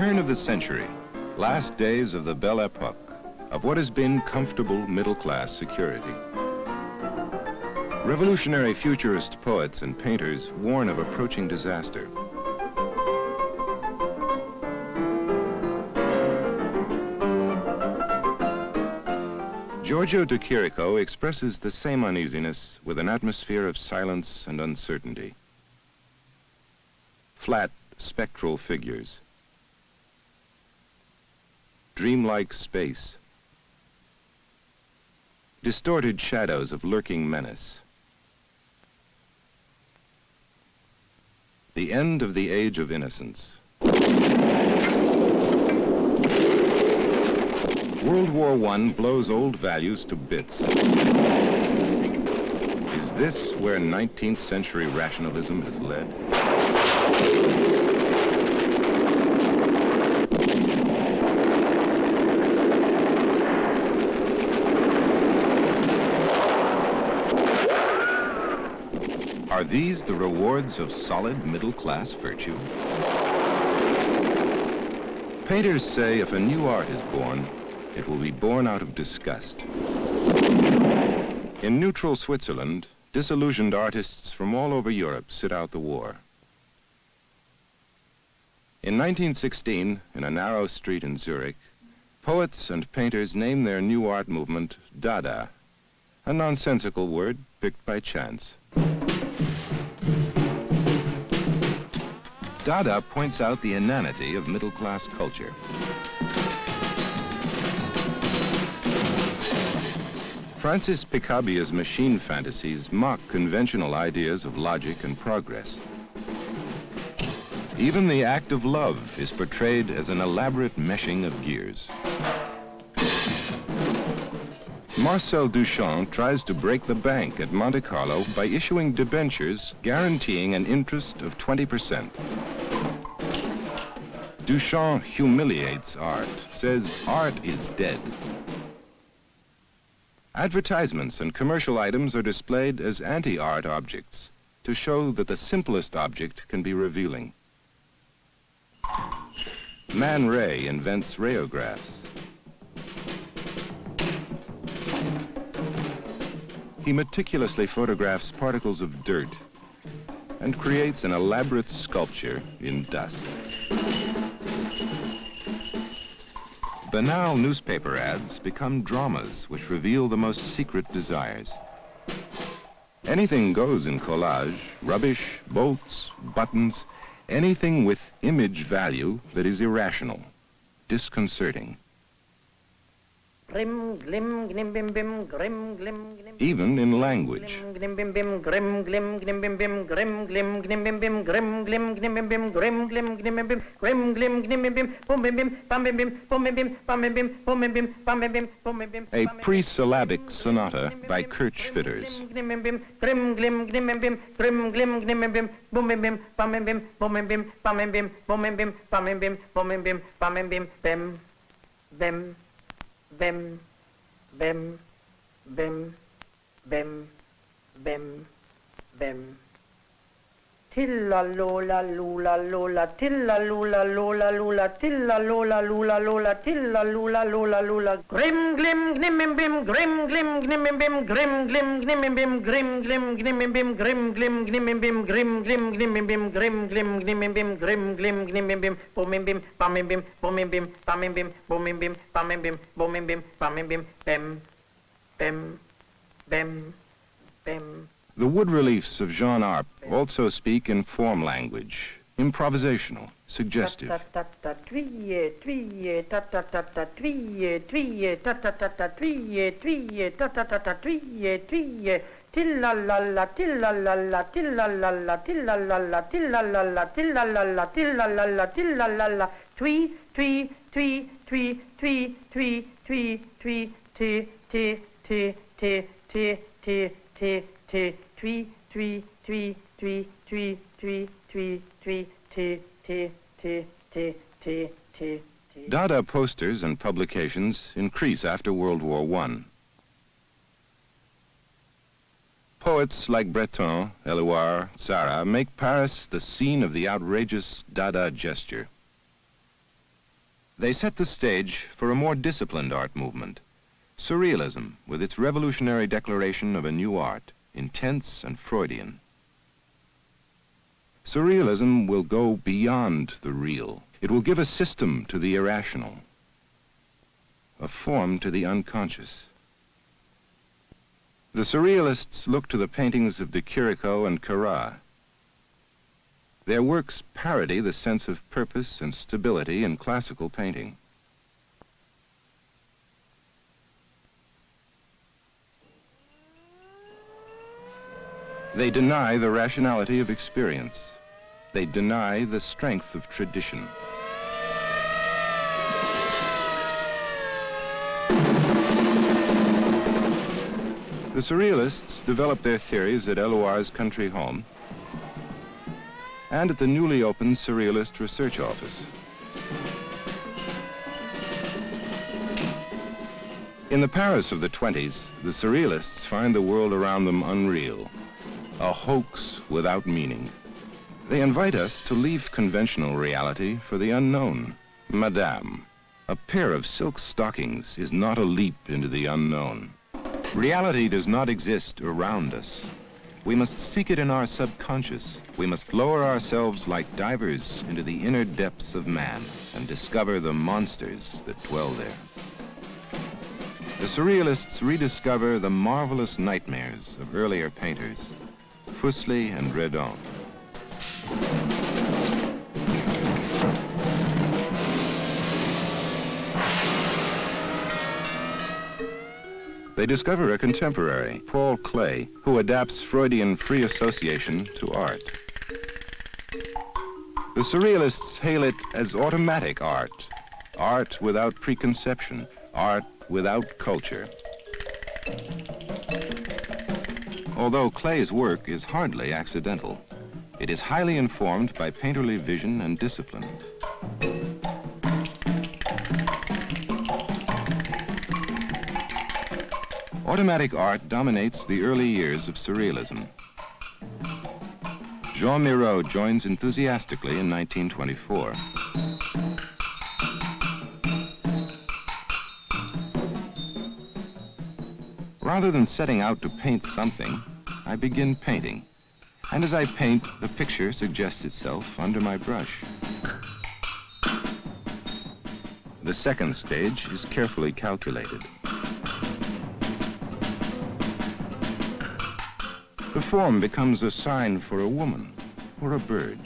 turn of the century, last days of the Belle Epoque, of what has been comfortable middle-class security. Revolutionary futurist poets and painters warn of approaching disaster. Giorgio de Chirico expresses the same uneasiness with an atmosphere of silence and uncertainty. Flat, spectral figures. Dreamlike space. Distorted shadows of lurking menace. The end of the age of innocence. World War I blows old values to bits. Is this where 19th century rationalism has led? Are these the rewards of solid middle-class virtue? Painters say if a new art is born, it will be born out of disgust. In neutral Switzerland, disillusioned artists from all over Europe sit out the war. In 1916, in a narrow street in Zurich, poets and painters named their new art movement Dada, a nonsensical word picked by chance. Dada points out the inanity of middle-class culture. Francis Picabia's machine fantasies mock conventional ideas of logic and progress. Even the act of love is portrayed as an elaborate meshing of gears. Marcel Duchamp tries to break the bank at Monte Carlo by issuing debentures guaranteeing an interest of 20%. Duchamp humiliates art, says art is dead. Advertisements and commercial items are displayed as anti-art objects to show that the simplest object can be revealing. Man Ray invents rayographs. He meticulously photographs particles of dirt and creates an elaborate sculpture in dust. Banal newspaper ads become dramas which reveal the most secret desires. Anything goes in collage, rubbish, bolts, buttons, anything with image value that is irrational, disconcerting. Grim, glim, gnim, bim, bim, grim, glim, gnim. Even in language. Grim, bim, bim, grim, glim, gnim, bim, bim, grim, glim, gnim, bim, bim, grim, glim, gnim, bim, bim, grim, glim, gnim, bim, bim, grim, glim, gnim, bim, bim, bum, bim, bim, bum, bim, bim, bum, bim, bim, bum, bim, bim, bum, bim, bim, bum, bim, bim, bum, bim, bim. A pre-syllabic sonata by Kirchfitters. Grim, glim, gnim, bim, bim, grim, glim, gnim, bim, bim, bum, bim, bim, bum, bim, bim, bum, bim, bim, bum, bim, bim, bum, bim, bim, bum, bim, bim, bum, bim, bim, bum, bim, bim, bim, bim, bim. Bim, bim, bim, bim, bim. Tilla lola lula lola, tilla lula lola lula, tilla lola lula lola, tilla lula lola lula. Grim glim gnim bim, grim glim gnim bim, grim glim gnim bim, grim glim gnim bim, grim glim gnim bim, grim glim gnim bim, grim glim gnim bim, grim glim gnim bim, bum bim, bum bim, bum bim, bum bim, bum bim, bum bim, bum bim, bum bim, bim, bim, bim, bim. The wood reliefs of Jean Arp also speak in form language, improvisational, suggestive. Tilla-la-la, tilla-la-la, tilla-la-la, tilla-la-la, tilla-la-la, tilla-la-la, tilla-la-la, tilla-la-la, twee, twee, twee, twee, twee, twee, twee, twee, te, te, te, te, te, te, te, te, twee, twee, twee, twee, twee, twee, twee, twee, te, te, te, te, te, te. Dada posters and publications increase after World War I. Poets like Breton, Eluard, Sarah make Paris the scene of the outrageous Dada gesture. They set the stage for a more disciplined art movement, Surrealism, with its revolutionary declaration of a new art, intense and Freudian. Surrealism will go beyond the real. It will give a system to the irrational, a form to the unconscious. The Surrealists look to the paintings of de Chirico and Corot. Their works parody the sense of purpose and stability in classical painting. They deny the rationality of experience. They deny the strength of tradition. The Surrealists developed their theories at Eluard's country home and at the newly opened Surrealist Research Office. In the Paris of the 20s, the Surrealists find the world around them unreal, a hoax without meaning. They invite us to leave conventional reality for the unknown. Madame, a pair of silk stockings is not a leap into the unknown. Reality does not exist around us. We must seek it in our subconscious. We must lower ourselves like divers into the inner depths of man and discover the monsters that dwell there. The Surrealists rediscover the marvelous nightmares of earlier painters, Fuseli and Redon. They discover a contemporary, Paul Klee, who adapts Freudian free association to art. The Surrealists hail it as automatic art, art without preconception, art without culture. Although Klee's work is hardly accidental, it is highly informed by painterly vision and discipline. Automatic art dominates the early years of Surrealism. Jean Miro joins enthusiastically in 1924. Rather than setting out to paint something, I begin painting. And as I paint, the picture suggests itself under my brush. The second stage is carefully calculated. The form becomes a sign for a woman or a bird.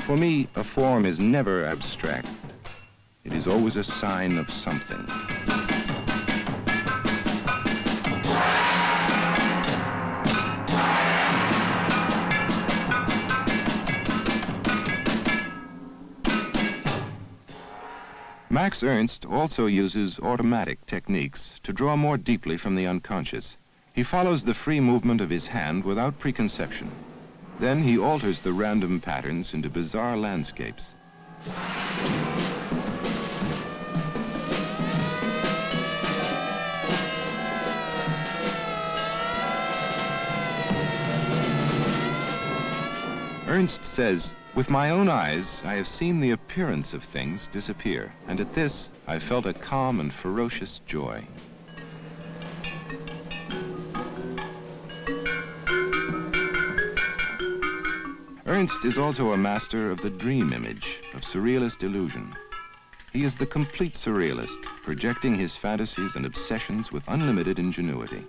For me, a form is never abstract. It is always a sign of something. Max Ernst also uses automatic techniques to draw more deeply from the unconscious. He follows the free movement of his hand without preconception. Then he alters the random patterns into bizarre landscapes. Ernst says, "With my own eyes, I have seen the appearance of things disappear, and at this, I felt a calm and ferocious joy." Ernst is also a master of the dream image, of surrealist illusion. He is the complete surrealist, projecting his fantasies and obsessions with unlimited ingenuity.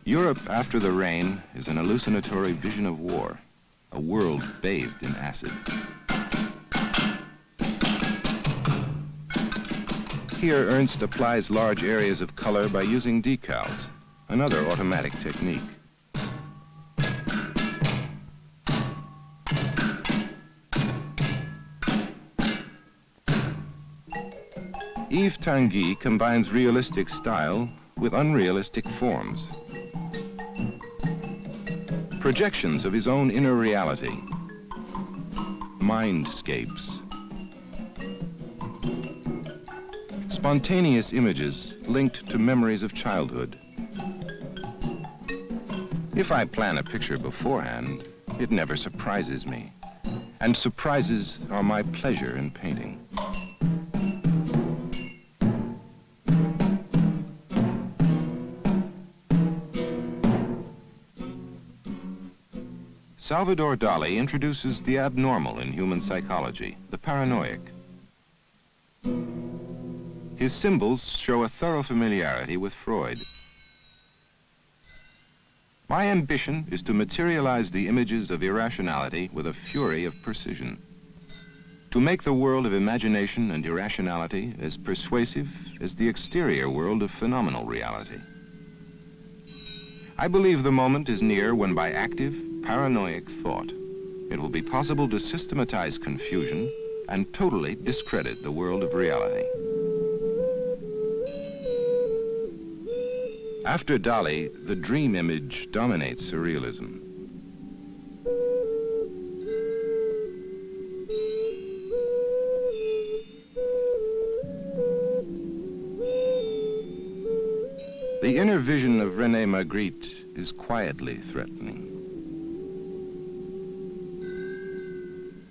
Europe after the rain is an hallucinatory vision of war, a world bathed in acid. Here, Ernst applies large areas of color by using decals, another automatic technique. Yves Tanguy combines realistic style with unrealistic forms. Projections of his own inner reality, mindscapes. Spontaneous images linked to memories of childhood. If I plan a picture beforehand, it never surprises me. And surprises are my pleasure in painting. Salvador Dali introduces the abnormal in human psychology, the paranoiac. His symbols show a thorough familiarity with Freud. My ambition is to materialize the images of irrationality with a fury of precision. To make the world of imagination and irrationality as persuasive as the exterior world of phenomenal reality. I believe the moment is near when by active, paranoiac thought, it will be possible to systematize confusion and totally discredit the world of reality. After Dali, the dream image dominates surrealism. The inner vision of René Magritte is quietly threatening.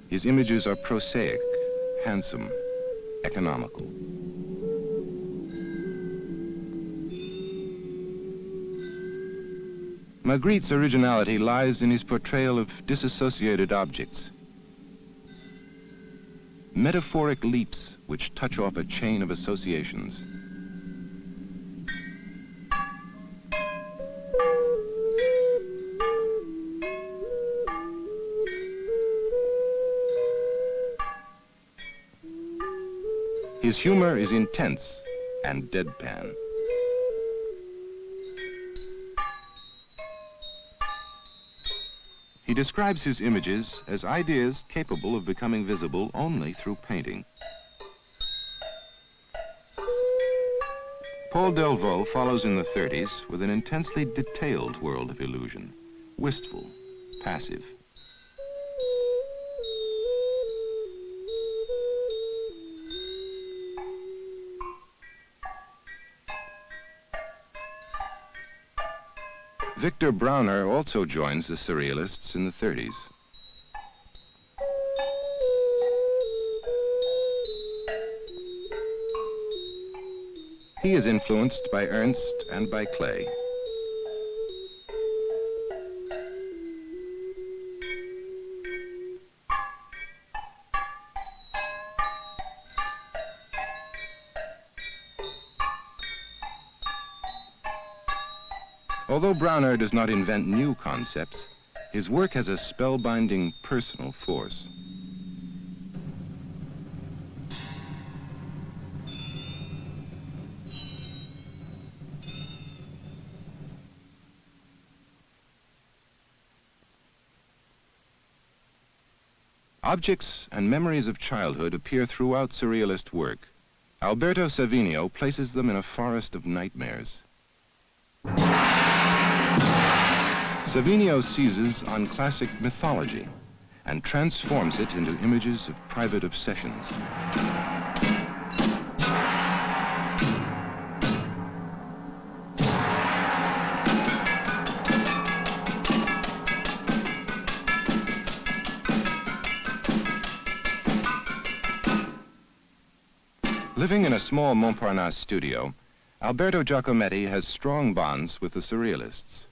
His images are prosaic, handsome, economical. Magritte's originality lies in his portrayal of disassociated objects. Metaphoric leaps which touch off a chain of associations. His humor is intense and deadpan. He describes his images as ideas capable of becoming visible only through painting. Paul Delvaux follows in the 30s with an intensely detailed world of illusion, wistful, passive. Victor Brauner also joins the Surrealists in the 30s. He is influenced by Ernst and by Klee. Although Brauner does not invent new concepts, his work has a spellbinding personal force. Objects and memories of childhood appear throughout Surrealist work. Alberto Savinio places them in a forest of nightmares. Savinio seizes on classic mythology and transforms it into images of private obsessions. Living in a small Montparnasse studio, Alberto Giacometti has strong bonds with the Surrealists.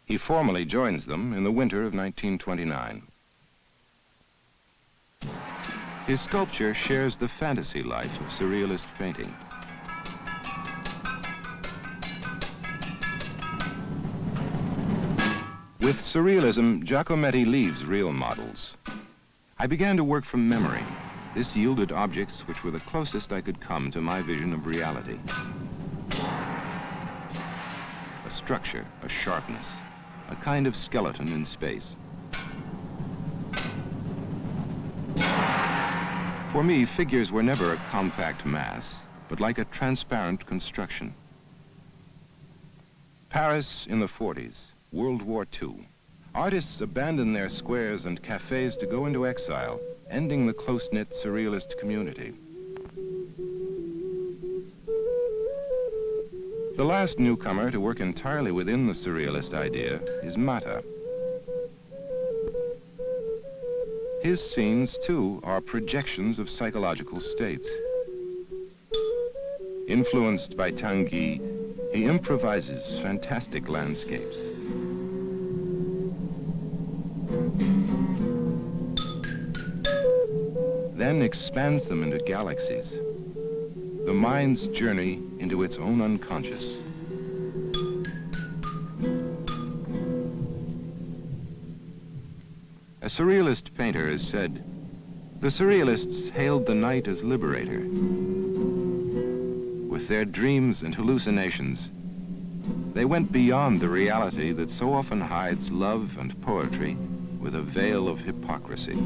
He formally joins them in the winter of 1929. His sculpture shares the fantasy life of Surrealist painting. With Surrealism, Giacometti leaves real models. I began to work from memory. This yielded objects which were the closest I could come to my vision of reality. A structure, a sharpness, a kind of skeleton in space. For me, figures were never a compact mass, but like a transparent construction. Paris in the 40s, World War II. Artists abandoned their squares and cafes to go into exile, ending the close-knit surrealist community. The last newcomer to work entirely within the surrealist idea is Matta. His scenes, too, are projections of psychological states. Influenced by Tanguy, he improvises fantastic landscapes. Then expands them into galaxies. The mind's journey into its own unconscious. A surrealist painter has said, "The surrealists hailed the night as liberator. With their dreams and hallucinations, they went beyond the reality that so often hides love and poetry with a veil of hypocrisy."